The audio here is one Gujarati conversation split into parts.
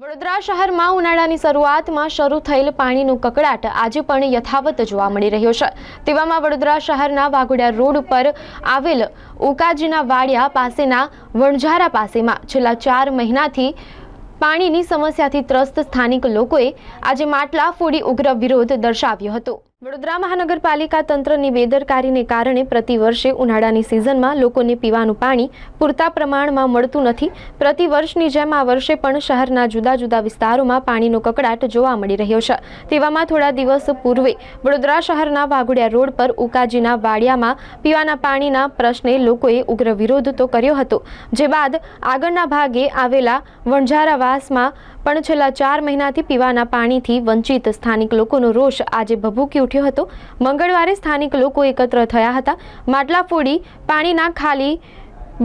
વડોદરા શહેરમાં ઉનાળાની શરૂઆતમાં શરૂ થયેલ પાણીનો કકળાટ આજે પણ યથાવત જોવા મળી રહ્યો છે। તેવામાં વડોદરા શહેરના વાઘોડિયા રોડ પર આવેલ ઉકાજીના વાડિયા પાસેના વણઝારા પાસેમાં છેલ્લા 4 મહિનાથી પાણીની સમસ્યાથી ત્રસ્ત સ્થાનિક લોકોએ આજે માટલા ફોડી ઉગ્ર વિરોધ દર્શાવ્યો હતો। વડોદરા મહાનગરપાલિકા તંત્રની બેદરકારીને કારણે પ્રતિવર્ષે ઉનાળાની સિઝનમાં લોકોને પીવાનું પાણી પૂરતા પ્રમાણમાં મળતું નથી। પ્રતિવર્ષની જેમ આ વર્ષે પણ શહેરના જુદા જુદા વિસ્તારોમાં પાણીનો કકળાટ જોવા મળી રહ્યો છે। તેવામાં થોડા દિવસ પૂર્વે વડોદરા શહેરના વાઘોડિયા રોડ પર ઉકાજીના વાડિયામાં પીવાના પાણીના પ્રશ્ને લોકોએ ઉગ્ર વિરોધ તો કર્યો હતો, જે બાદ આગળના ભાગે આવેલા વણઝારાવાસમાં પણ છેલ્લા 4 મહિનાથી પીવાના પાણીથી વંચિત સ્થાનિક લોકોનો રોષ આજે ભભૂકી ઉઠ્યો હતો। મંગળવારે સ્થાનિક લોકો એકત્ર થયા હતા, માટલા ફોડી પાણીના ખાલી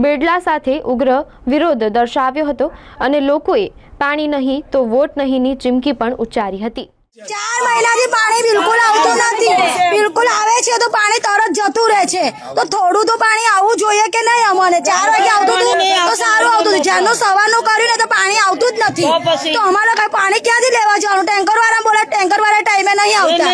બેડલા સાથે ઉગ્ર વિરોધ દર્શાવ્યો હતો અને લોકોએ પાણી નહીં તો વોટ નહીંની ચીમકી પણ ઉચ્ચારી હતી। 4 મહિનાથી પાણી બિલકુલ આવતું નથી, બિલકુલ આવે છે તો પાણી તરત જતું રહે છે। તો થોડું તો પાણી આવવું જોઈએ કે નહીં? અમને 4 વાગે આવતું હતું તો સારું આવતું હતું, જ્યારનું સવારનું કર્યું ને તો પાણી આવતું જ નથી। તો અમારે કઈ પાણી ક્યાંથી લેવા જવાનું? ટેન્કર વાળા બોલે ટેન્કર વાળા ટાઈમે નહીં આવતા।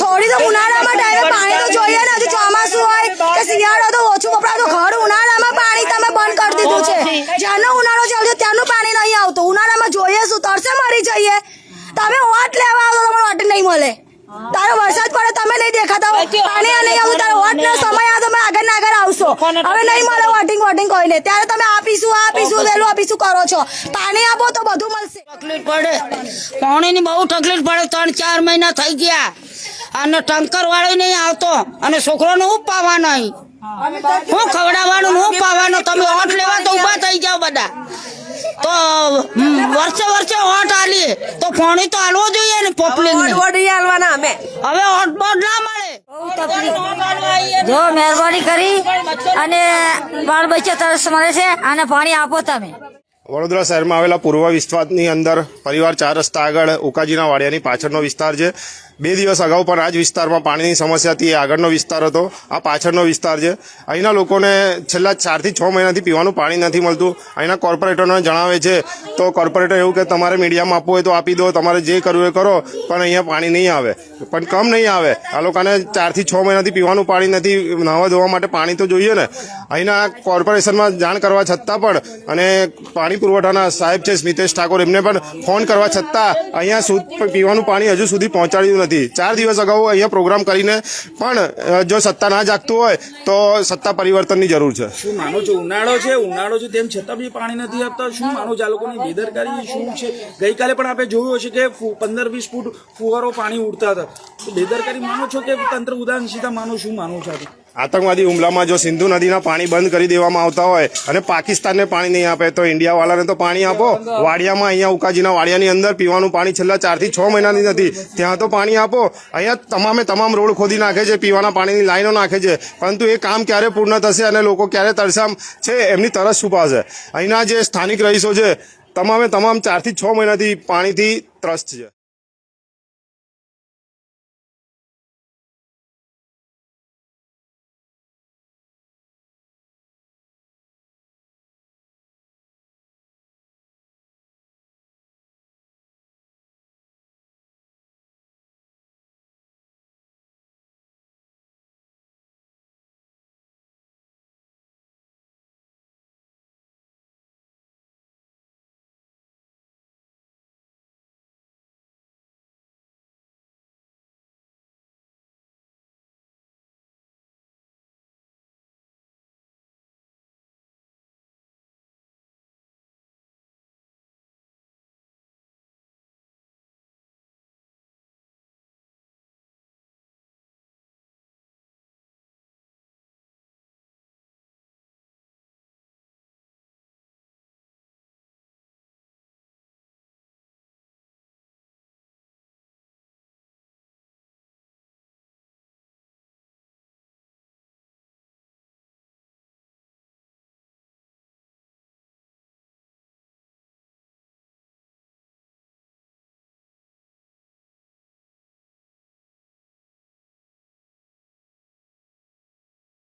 થોડી તો ઉનાળામાં ટાઈમે પાણી તો જોઈએ ને। હજુ ચોમાસું હોય કે શિયાળો તો ઓછું વપરાય, તો ઘર ઉનાળામાં પાણી તમે બંધ કરી દીધું છે। જ્યારનો ઉનાળો ચાલુ ત્યારનું પાણી નહીં આવતું। ઉનાળામાં જોઈએ શું? તરસે મરી જઈએ। તમે વોટ લેવા આવો તો તમને વોટ નહીં મળે। તારો વરસાદ પડે તમે નહીં દેખાતા, પાણી નહીં આવતું, તારો વોટ નો સમય આવે તમે આગળ ને આગળ આવશો। હવે નહીં મળે વોટિંગ કોઈને, ત્યારે તમે આપીશું વેલું આપીશું કરો છો। પાણી આપો તો બધું મળશે। તકલીફ પડે, પાણીની બહુ તકલીફ પડે। 3-4 મહિના થઈ ગયા અને ટંકર વાળો નહીં આવતો અને છોકરોને હું પાવા નહીં, હું ખવડાવવાનું હું પાવાનું। તમે વોટ લેવા તો ઉભા થઈ જાઓ બધા, તો વર્ષે વોટ આલીએ તો પાણી તો આલવો જોઈએ ને પબ્લિક ને। હવે વોટ બોટ ના મળે, જો મહેરબાની કરી અને બાળ બચ્ચા તરસ મળે છે અને પાણી આપો તમે। વડોદરા શહેરમાં આવેલા પૂર્વ વિસ્તારની અંદર પરિવાર 4 રસ્તા આગળ ઉકાજીના વાડિયાની પાછળનો વિસ્તાર છે। 2 દિવસ અગાઉ પણ આ જ વિસ્તારમાં પાણીની સમસ્યાથી આગળનો વિસ્તાર હતો, આ પાછળનો વિસ્તાર છે। અહીંના લોકોને છેલ્લા 4 થી 6 મહિનાથી પીવાનું પાણી નથી મળતું। અહીંના કોર્પોરેટરોને જણાવે છે તો કોર્પોરેટર એવું કે તમારે મીડિયામાં આપવું હોય તો આપી દો, તમારે જે કરવું એ કરો, પણ અહીંયા પાણી નહીં આવે, પણ કમ નહીં આવે। આ લોકોને 4 થી 6 મહિનાથી પીવાનું પાણી નથી, નહાવા ધોવા માટે પાણી તો જોઈએ ને। અહીંના કોર્પોરેશનમાં જાણ કરવા છતાં પણ અને પાણી પુરવઠાના સાહેબ છે સ્મિતેશ ઠાકોર, એમને પણ ફોન કરવા છતાં અહીંયા પીવાનું પાણી હજુ સુધી પહોંચાડ્યું નથી। 4 દિવસ અગાઉ અહીંયા પ્રોગ્રામ કરીને પણ જો સત્તા ના જાગતું હોય તો સત્તા પરિવર્તનની જરૂર છે। શું માનો છો? ઉનાળો છે તેમ છતાં બી પાણી નથી આપતા। શું માનો છો? આ લોકોની બેદરકારી શું છે? ગઈકાલે પણ આપણે જોયું હશે કે 15-20 ફૂટ ફુવારો પાણી ઉડતા હતા। બેદરકારી માનો છો કે તંત્ર ઉદાસીનતા માનો? શું માનો છો? આતંકવાદી હુમલામાં જો સિંધુ નદીના પાણી બંધ કરી દેવામાં આવતા હોય અને પાકિસ્તાનને પાણી નહીં આપે તો ઇન્ડિયાવાળાને તો પાણી આપો। વાડિયામાં અહીંયા ઉકાજીના વાડિયાની અંદર પીવાનું પાણી છેલ્લા 4 થી 6 મહિનાથી નથી, ત્યાં તો પાણી આપો। અહીંયા તમામ રોડ ખોદી નાખે છે, પીવાના પાણીની લાઈનો નાખે છે, પરંતુ એ કામ ક્યારે પૂર્ણ થશે અને લોકો ક્યારે તરસામ છે એમની તરસ છુપાશે? અહીંના જે સ્થાનિક રહીશો છે તમામ 4 થી 6 મહિનાથી પાણીથી ત્રસ્ત છે।